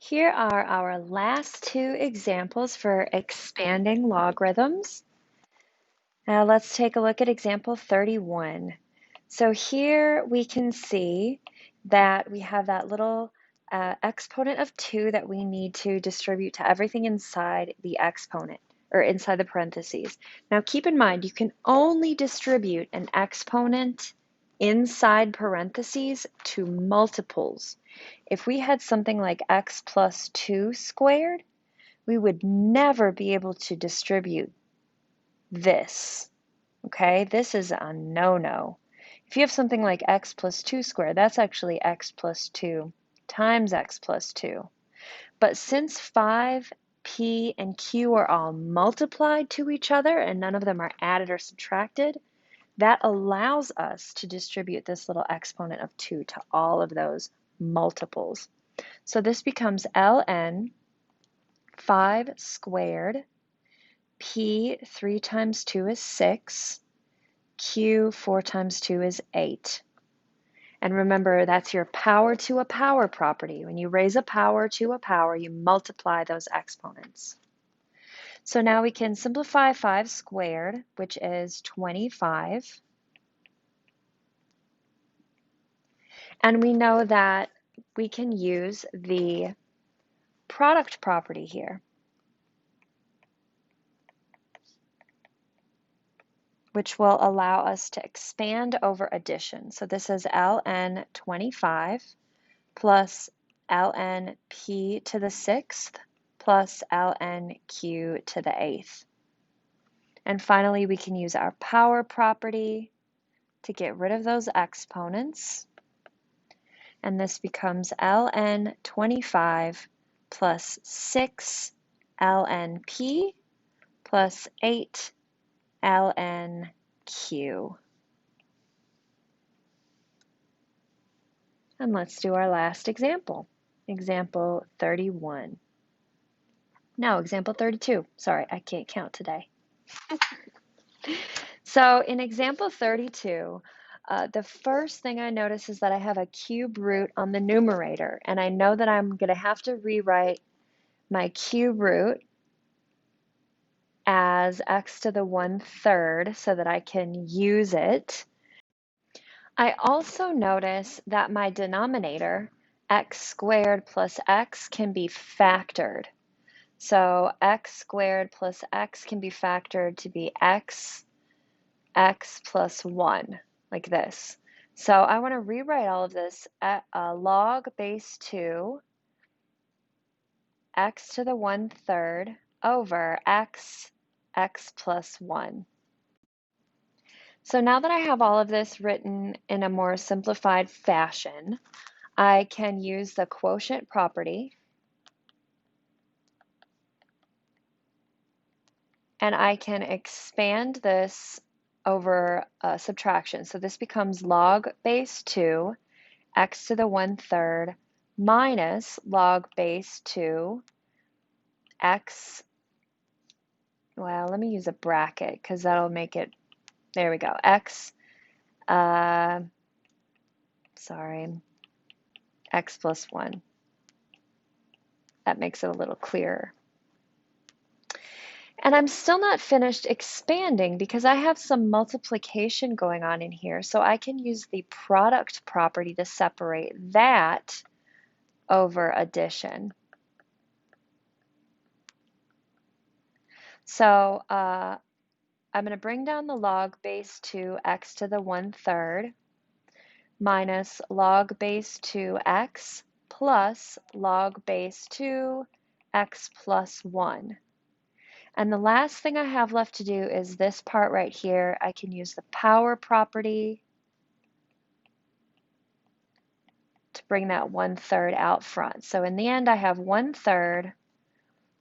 Here are our last two examples for expanding logarithms. Now let's take a look at example 31. So here we can see that we have that little exponent of 2 that we need to distribute to everything inside the exponent, or inside the parentheses. Now keep in mind, you can only distribute an exponent inside parentheses to multiples. If we had something like x plus 2 squared, we would never be able to distribute this. Okay, this is a no-no. If you have something like x plus 2 squared, that's actually x plus 2 times x plus 2. But since 5, p, and q are all multiplied to each other and none of them are added or subtracted, that allows us to distribute this little exponent of 2 to all of those multiples. So this becomes ln 5 squared, p 3 times 2 is 6, q 4 times 2 is 8. And remember, that's your power to a power property. When you raise a power to a power, you multiply those exponents. So now we can simplify 5 squared, which is 25. And we know that we can use the product property here, which will allow us to expand over addition. So this is ln 25 plus ln p to the 6th plus ln q to the 8th. And finally, we can use our power property to get rid of those exponents. And this becomes ln 25 plus 6 ln p plus 8 ln q. And let's do our last example, example 31. No, example 32. Sorry, I can't count today. So in example 32, the first thing I notice is that I have a cube root on the numerator, and I know that I'm going to have to rewrite my cube root as x to the 1/3 so that I can use it. I also notice that my denominator, x squared plus x, can be factored. So x squared plus x can be factored to be x plus 1, like this. So I want to rewrite all of this at log base 2 x to the 1/3 over x plus 1. So now that I have all of this written in a more simplified fashion, I can use the quotient property, and I can expand this over subtraction. So this becomes log base 2 x to the 1/3 minus log base 2 x, well, let me use a bracket because that'll make it, there we go, x, x plus 1. That makes it a little clearer. And I'm still not finished expanding because I have some multiplication going on in here, so I can use the product property to separate that over addition. So I'm going to bring down the log base 2 x to the 1/3 minus log base 2x plus log base 2 x plus 1. And the last thing I have left to do is this part right here. I can use the power property to bring that 1/3 out front. So in the end, I have 1/3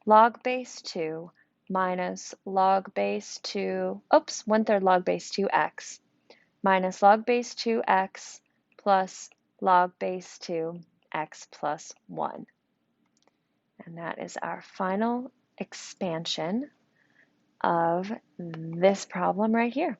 log base 2 minus log base 2, 1/3 log base 2x minus log base 2x plus log base 2 x plus 1. And that is our final expansion of this problem right here.